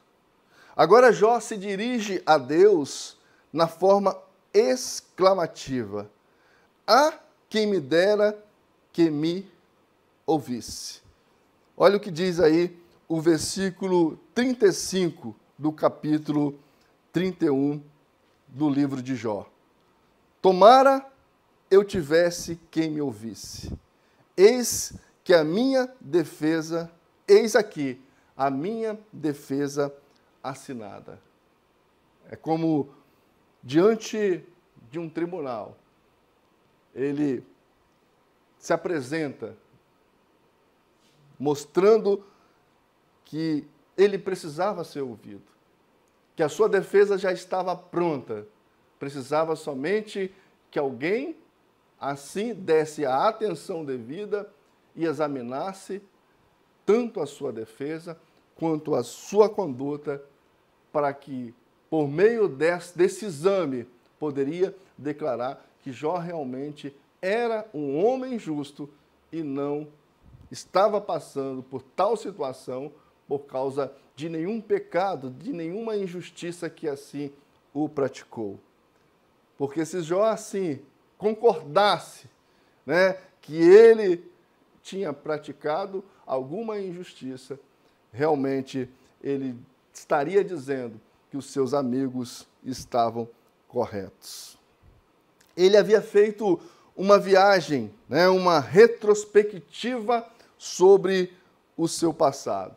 Agora Jó se dirige a Deus na forma exclamativa: "Ah, quem me dera que me ouvisse." Olha o que diz aí o versículo 35 do capítulo 31 do livro de Jó. "Tomara eu tivesse quem me ouvisse. Eis que a minha defesa, eis aqui a minha defesa assinada." É como diante de um tribunal, ele se apresenta mostrando que ele precisava ser ouvido, que a sua defesa já estava pronta, precisava somente que alguém assim desse a atenção devida e examinasse tanto a sua defesa quanto a sua conduta, para que, por meio desse exame, poderia declarar que Jó realmente era um homem justo e não estava passando por tal situação por causa de nenhum pecado, de nenhuma injustiça que assim o praticou. Porque se Jó assim concordasse, né, que ele tinha praticado alguma injustiça, realmente ele estaria dizendo que os seus amigos estavam corretos. Ele havia feito uma viagem, né, uma retrospectiva sobre o seu passado.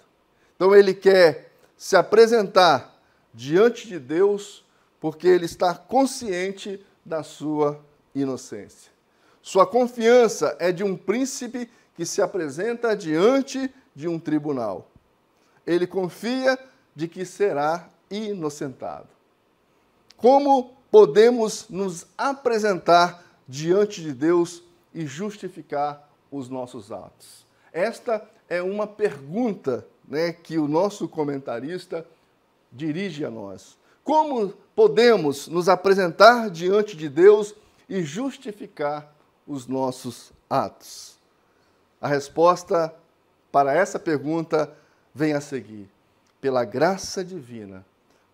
Então ele quer se apresentar diante de Deus porque ele está consciente da sua inocência. Sua confiança é de um príncipe que se apresenta diante de um tribunal. Ele confia de que será inocentado. Como podemos nos apresentar diante de Deus e justificar os nossos atos? Esta é uma pergunta, né, que o nosso comentarista dirige a nós. Como podemos nos apresentar diante de Deus e justificar os nossos atos? A resposta para essa pergunta vem a seguir: pela graça divina,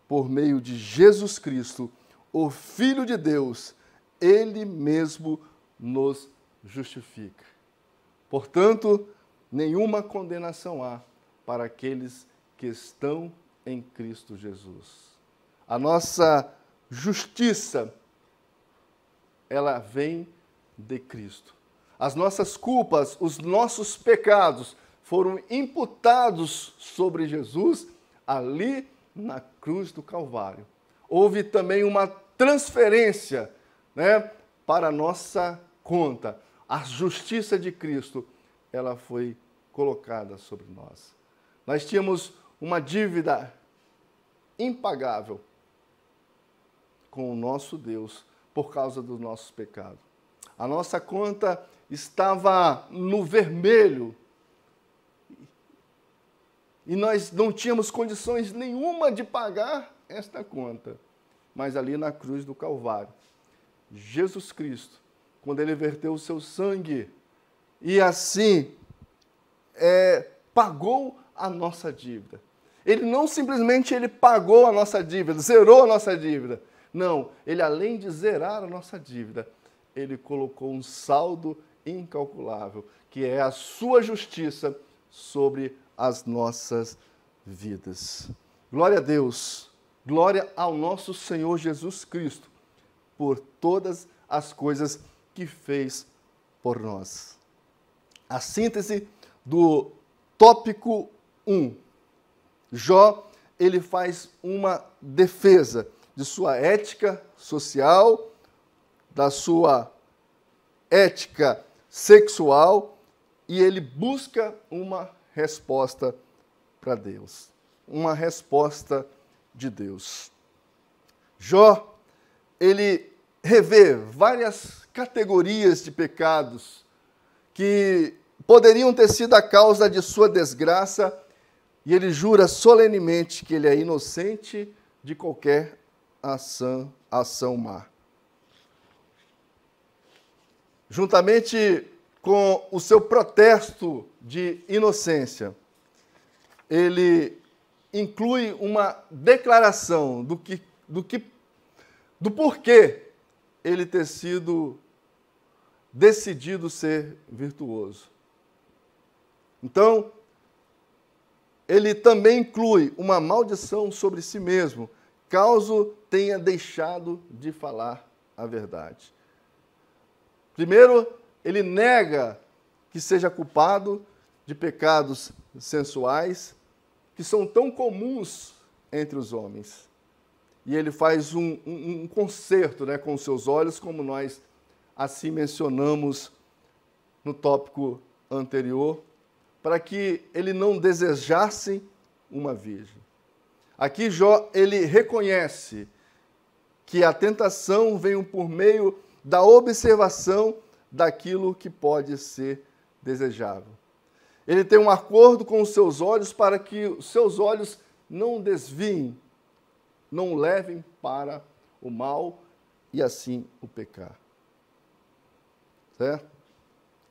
por meio de Jesus Cristo, o Filho de Deus, Ele mesmo nos justifica. Portanto, nenhuma condenação há para aqueles que estão em Cristo Jesus. A nossa justiça, ela vem de Cristo. As nossas culpas, os nossos pecados foram imputados sobre Jesus ali na cruz do Calvário. Houve também uma transferência, né, para a nossa conta. A justiça de Cristo, ela foi colocada sobre nós. Nós tínhamos uma dívida impagável com o nosso Deus por causa dos nossos pecados. A nossa conta estava no vermelho e nós não tínhamos condições nenhuma de pagar esta conta. Mas ali na cruz do Calvário, Jesus Cristo, quando ele verteu o seu sangue e assim pagou a nossa dívida. Ele não simplesmente pagou a nossa dívida, zerou a nossa dívida. Não, ele além de zerar a nossa dívida, ele colocou um saldo incalculável, que é a sua justiça sobre as nossas vidas. Glória a Deus, glória ao nosso Senhor Jesus Cristo, por todas as coisas que fez por nós. A síntese do tópico 1. Jó, ele faz uma defesa de sua ética social, da sua ética sexual, e ele busca uma resposta para Deus, uma resposta de Deus. Jó, ele revê várias categorias de pecados que poderiam ter sido a causa de sua desgraça, e ele jura solenemente que ele é inocente de qualquer ação má. Juntamente com o seu protesto de inocência, ele inclui uma declaração do porquê ele ter sido decidido ser virtuoso. Então, ele também inclui uma maldição sobre si mesmo, caso tenha deixado de falar a verdade. Primeiro, ele nega que seja culpado de pecados sensuais, que são tão comuns entre os homens. E ele faz um concerto, né, com os seus olhos, como nós assim mencionamos no tópico anterior, para que ele não desejasse uma virgem. Aqui Jó, ele reconhece que a tentação vem por meio da observação daquilo que pode ser desejável. Ele tem um acordo com os seus olhos para que os seus olhos não desviem, não levem para o mal e assim o pecar. Certo?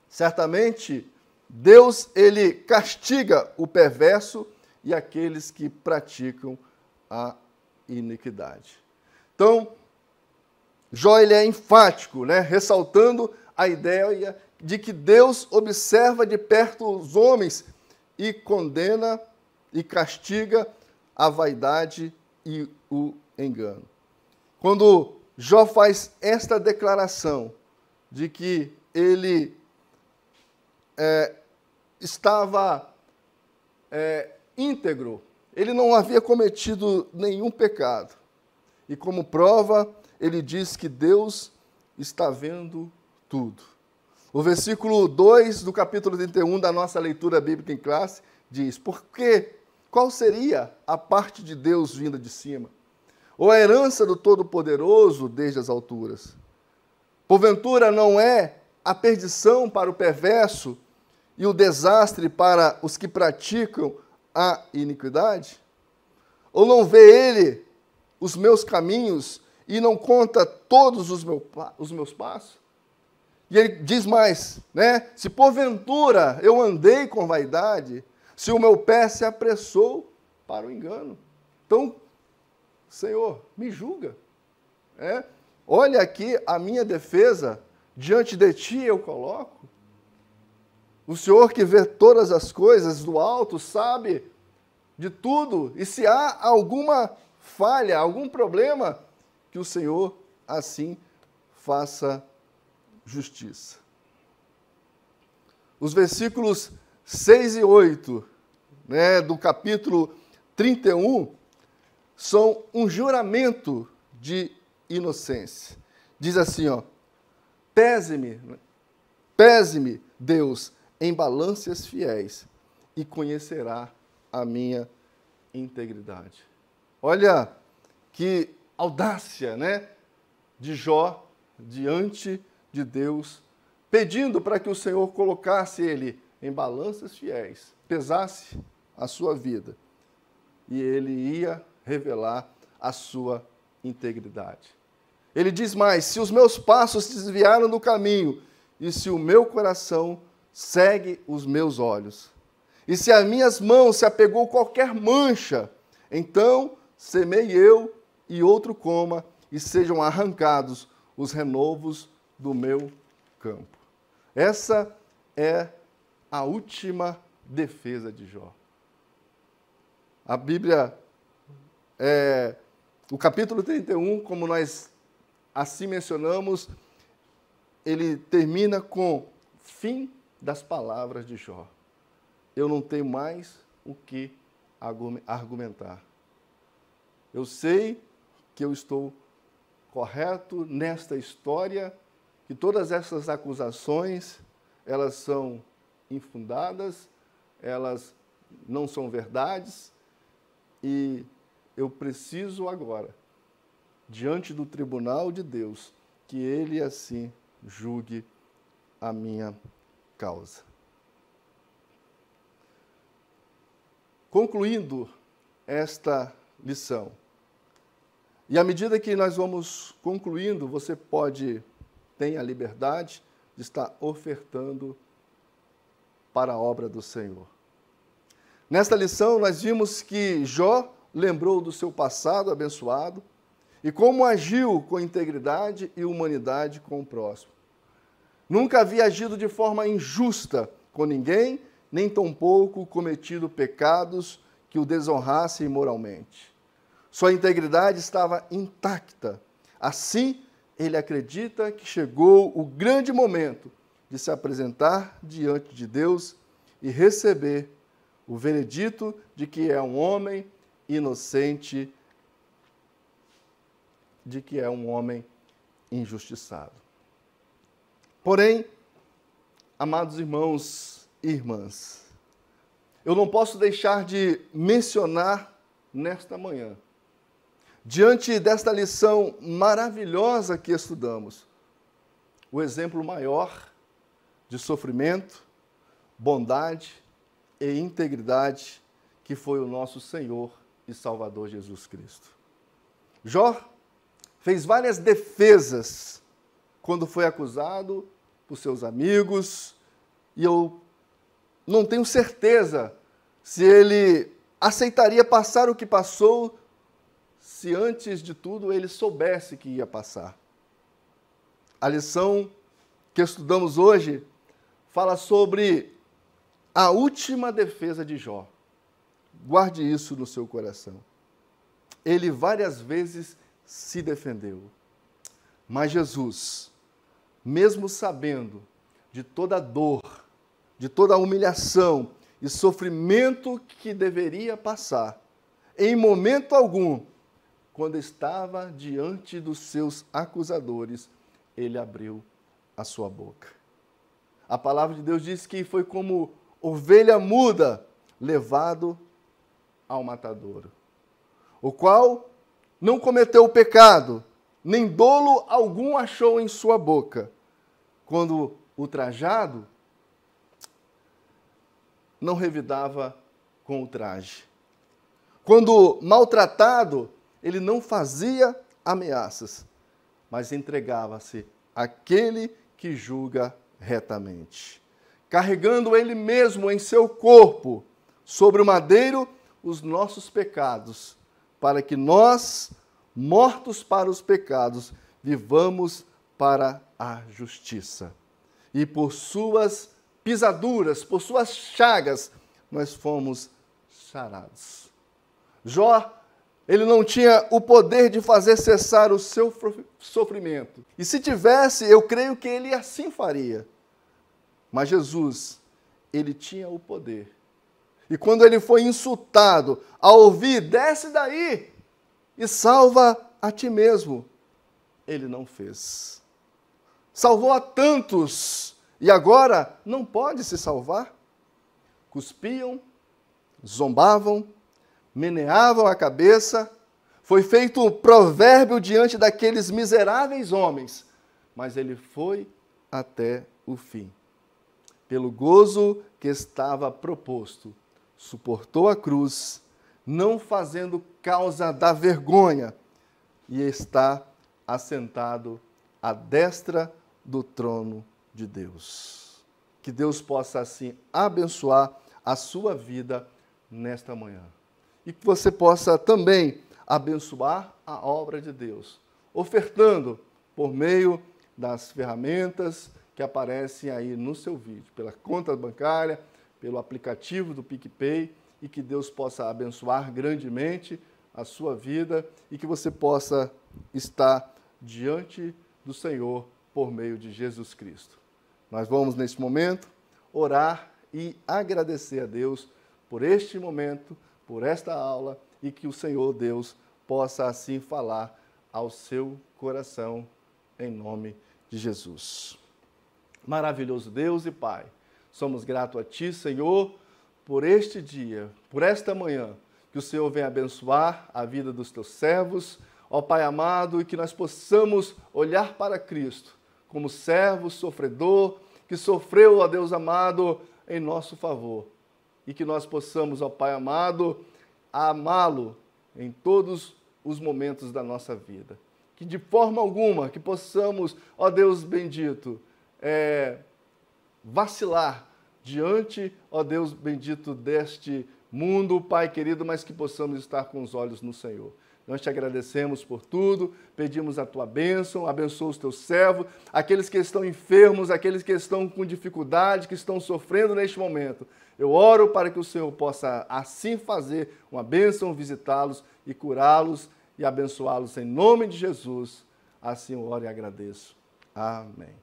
Certamente, Deus, ele castiga o perverso e aqueles que praticam a iniquidade. Então, Jó, ele é enfático, né? Ressaltando a ideia de que Deus observa de perto os homens e condena e castiga a vaidade e o engano. Quando Jó faz esta declaração de que ele estava íntegro, ele não havia cometido nenhum pecado. E como prova, ele diz que Deus está vendo tudo. O versículo 2 do capítulo 31 da nossa leitura bíblica em classe diz: porque qual seria a parte de Deus vinda de cima? Ou a herança do Todo-Poderoso desde as alturas? Porventura não é a perdição para o perverso e o desastre para os que praticam a iniquidade? Ou não vê ele os meus caminhos e não conta todos os meus passos? E ele diz mais, né? Se porventura eu andei com vaidade, se o meu pé se apressou para o engano. Então, Senhor, me julga. Olha aqui a minha defesa, diante de ti eu coloco. O Senhor que vê todas as coisas do alto, sabe de tudo. E se há alguma falha, algum problema, que o Senhor assim faça justiça. os versículos 6 e 8, né, do capítulo 31, são um juramento de inocência. Diz assim, ó: pese-me, Deus, em balanças fiéis, e conhecerá a minha integridade. Olha que audácia, né, de Jó diante de Deus, pedindo para que o Senhor colocasse ele em balanças fiéis, pesasse a sua vida, e ele ia revelar a sua integridade. Ele diz mais: se os meus passos se desviaram do caminho, e se o meu coração segue os meus olhos, e se as minhas mãos se apegou qualquer mancha, então semei eu e outro coma, e sejam arrancados os renovos do meu campo. Essa é a última defesa de Jó. A Bíblia, o capítulo 31, como nós assim mencionamos, ele termina com fim das palavras de Jó. Eu não tenho mais o que argumentar. Eu sei que eu estou correto nesta história, que todas essas acusações, elas são infundadas, elas não são verdades, e eu preciso agora, diante do tribunal de Deus, que Ele assim julgue a minha causa. Concluindo esta lição, e à medida que nós vamos concluindo, você tem a liberdade de estar ofertando para a obra do Senhor. Nesta lição, nós vimos que Jó lembrou do seu passado abençoado e como agiu com integridade e humanidade com o próximo. Nunca havia agido de forma injusta com ninguém, nem tampouco cometido pecados que o desonrassem moralmente. Sua integridade estava intacta. Assim, ele acredita que chegou o grande momento de se apresentar diante de Deus e receber o veredito de que é um homem inocente, de que é um homem injustiçado. Porém, amados irmãos e irmãs, eu não posso deixar de mencionar nesta manhã, diante desta lição maravilhosa que estudamos, o exemplo maior de sofrimento, bondade e integridade que foi o nosso Senhor e Salvador Jesus Cristo. Jó fez várias defesas quando foi acusado por seus amigos, e eu não tenho certeza se ele aceitaria passar o que passou se antes de tudo ele soubesse que ia passar. A lição que estudamos hoje fala sobre a última defesa de Jó. Guarde isso no seu coração. Ele várias vezes se defendeu, mas Jesus, mesmo sabendo de toda a dor, de toda a humilhação e sofrimento que deveria passar, em momento algum, quando estava diante dos seus acusadores, ele abriu a sua boca. A palavra de Deus diz que foi como ovelha muda levado ao matadouro, o qual não cometeu o pecado, nem dolo algum achou em sua boca. Quando ultrajado, não revidava com ultraje. Quando maltratado, ele não fazia ameaças, mas entregava-se àquele que julga retamente, carregando ele mesmo em seu corpo, sobre o madeiro, os nossos pecados, para que nós, mortos para os pecados, vivamos para a justiça. E por suas pisaduras, por suas chagas, nós fomos sarados. Jó, ele não tinha o poder de fazer cessar o seu sofrimento. E se tivesse, eu creio que ele assim faria. Mas Jesus, ele tinha o poder. E quando ele foi insultado, ao ouvir, desce daí e salva a ti mesmo, ele não fez. Salvou a tantos e agora não pode se salvar? Cuspiam, zombavam, meneavam a cabeça. Foi feito um provérbio diante daqueles miseráveis homens, mas ele foi até o fim. Pelo gozo que estava proposto, suportou a cruz, não fazendo causa da vergonha, e está assentado à destra do trono de Deus. Que Deus possa, assim, abençoar a sua vida nesta manhã. E que você possa também abençoar a obra de Deus, ofertando por meio das ferramentas que aparecem aí no seu vídeo, pela conta bancária, pelo aplicativo do PicPay, e que Deus possa abençoar grandemente a sua vida e que você possa estar diante do Senhor por meio de Jesus Cristo. Nós vamos, neste momento, orar e agradecer a Deus por este momento, por esta aula, e que o Senhor Deus possa assim falar ao seu coração, em nome de Jesus. Maravilhoso Deus e Pai, somos gratos a Ti, Senhor, por este dia, por esta manhã, que o Senhor venha abençoar a vida dos Teus servos, ó Pai amado, e que nós possamos olhar para Cristo como servo sofredor, que sofreu, ó Deus amado, em nosso favor. E que nós possamos, ó Pai amado, amá-lo em todos os momentos da nossa vida. Que de forma alguma que possamos, ó Deus bendito, vacilar diante, ó Deus bendito, deste mundo, Pai querido, mas que possamos estar com os olhos no Senhor. Nós te agradecemos por tudo, pedimos a tua bênção, abençoa os teus servos, aqueles que estão enfermos, aqueles que estão com dificuldade, que estão sofrendo neste momento. Eu oro para que o Senhor possa assim fazer uma bênção, visitá-los e curá-los e abençoá-los em nome de Jesus. Assim eu oro e agradeço. Amém.